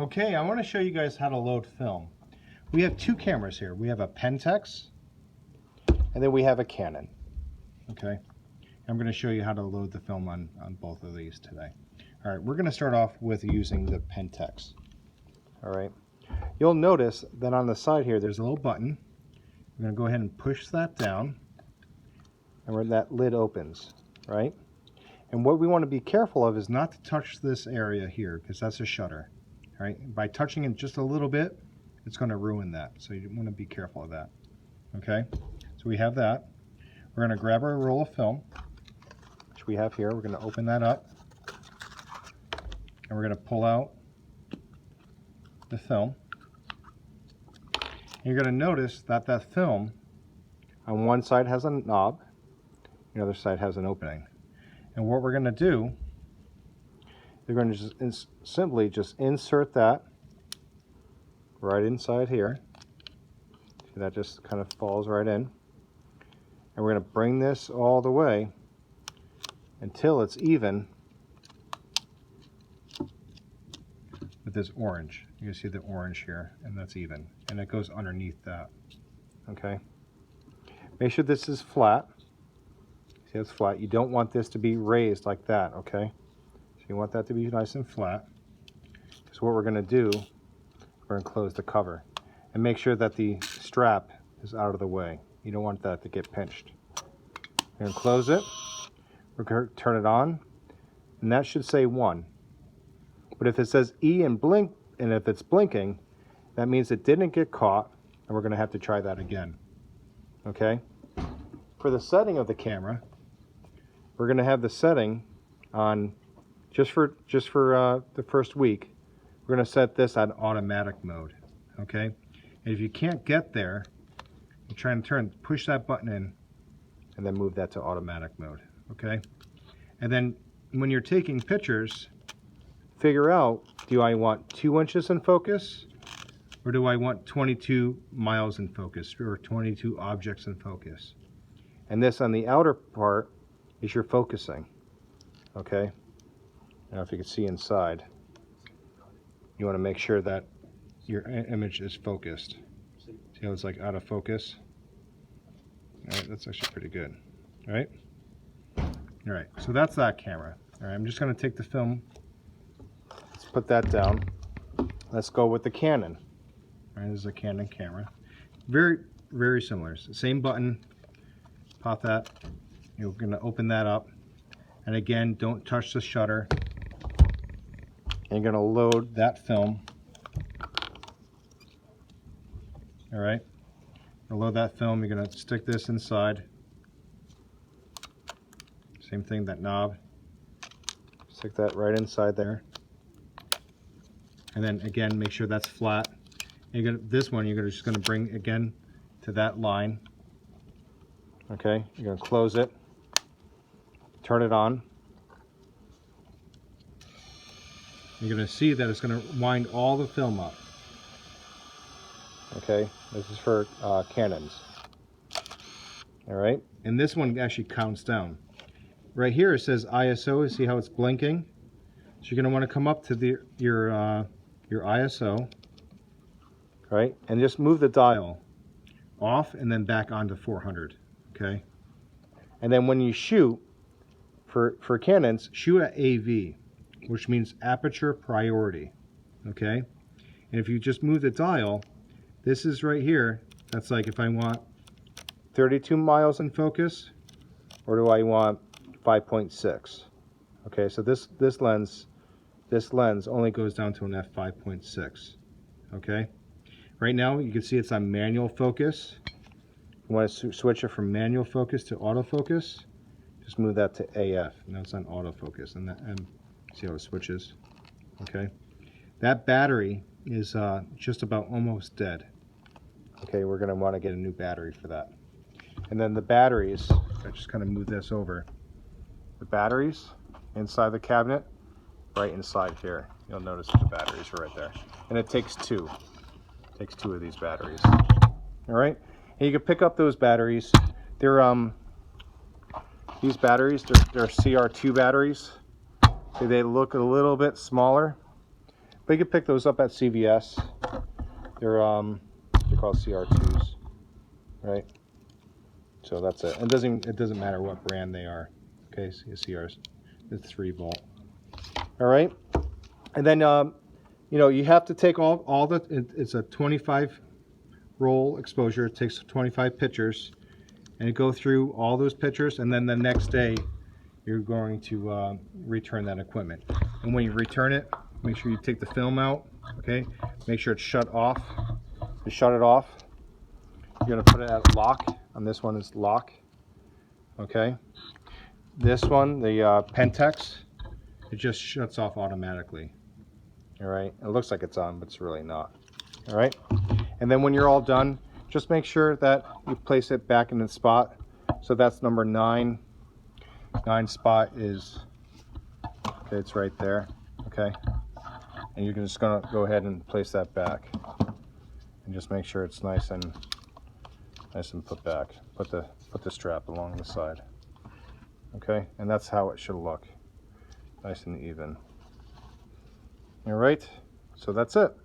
Okay, I want to show you guys how to load film. We have two cameras here. We have a Pentax and then we have a Canon. Okay, I'm going to show you how to load the film on both of these today. All right, we're going to start off with using the Pentax. All right, you'll notice that on the side here there's a little button. I'm going to go ahead and push that down and where that lid opens, right? And what we want to be careful of is not to touch this area here because that's a shutter. Right? By touching it just a little bit, it's going to ruin that. So you want to be careful of that. Okay? So we have that. We're going to grab our roll of film, which we have here. We're going to open that up. And we're going to pull out the film. And you're going to notice that that film on one side has a knob, the other side has an opening. And what we're going to do, you're going to just simply just insert that right inside here. See, that just kind of falls right in. And we're going to bring this all the way until it's even with this orange. You can see the orange here, and that's even. And it goes underneath that. Okay? Make sure this is flat. See, it's flat. You don't want this to be raised like that, okay? You want that to be nice and flat. So what we're going to do, we're going to close the cover and make sure that the strap is out of the way. You don't want that to get pinched. We're going to close it. We're going to turn it on, and that should say 1. But if it says E and blink, and if it's blinking, that means it didn't get caught, and we're going to have to try that again. Okay? For the setting of the camera, we're going to have the setting on just for the first week. We're going to set this on automatic mode. Okay, and if you can't get there, you try and push that button in and then move that to automatic mode. Okay, and then when you're taking pictures, figure out, do I want 2 inches in focus, or do I want 22 miles in focus, or 22 objects in focus? And this on the outer part is your focusing. Okay, I don't know if you can see inside. You want to make sure that your image is focused. See how it's like out of focus? All right, that's actually pretty good. All right? All right, so that's that camera. All right, I'm just going to take the film. Let's put that down. Let's go with the Canon. All right, this is a Canon camera. Very, very similar. Same button. Pop that. You're going to open that up. And again, don't touch the shutter. And you're going to load that film. All right. Load that film. You're going to stick this inside. Same thing, that knob. Stick that right inside there. And then again, make sure that's flat. And you're gonna, this one, you're just going to bring again to that line. Okay. You're going to close it. Turn it on. You're going to see that it's going to wind all the film up. Okay, this is for Canons. All right, and this one actually counts down. Right here it says ISO. See how it's blinking? So you're going to want to come up to your ISO, right, and just move the dial off and then back onto 400. Okay, and then when you shoot for Canons, shoot at AV, which means aperture priority. Okay, and if you just move the dial, this is right here. That's like if I want 32 miles in focus, or do I want 5.6? Okay, so this lens only goes down to an f5.6. Okay, right now you can see it's on manual focus. You want to switch it from manual focus to autofocus. Just move that to AF. Now it's on autofocus, and see how it switches. Okay, that battery is just about almost dead. Okay, we're going to want to get a new battery for that. And then the batteries, I just kind of move this over. The batteries inside the cabinet, right inside here. You'll notice the batteries are right there. And it takes 2. It takes 2 of these batteries. All right, and you can pick up those batteries. They're these batteries, they're CR2 batteries. So they look a little bit smaller, But you can pick those up at CVS. They're called CR2s, right? So that's it. It doesn't matter what brand they are. Okay, so you see ours, it's 3 volt. All right, and then you know, you have to take all the. It's a 25 roll exposure. It takes 25 pictures, and you go through all those pictures, and then the next day you're going to return that equipment. And when you return it, make sure you take the film out. Okay, make sure it's shut off. You shut it off. You're gonna put it at lock. On this one is lock. Okay. This one, the Pentex, it just shuts off automatically. All right. It looks like it's on, but it's really not. All right. And then when you're all done, just make sure that you place it back in the spot. So that's number 9. 9 spot is, okay, it's right there. Okay. And you're just gonna go ahead and place that back, and just make sure it's nice and put back. Put the strap along the side. Okay, and that's how it should look, nice and even. All right, so that's it.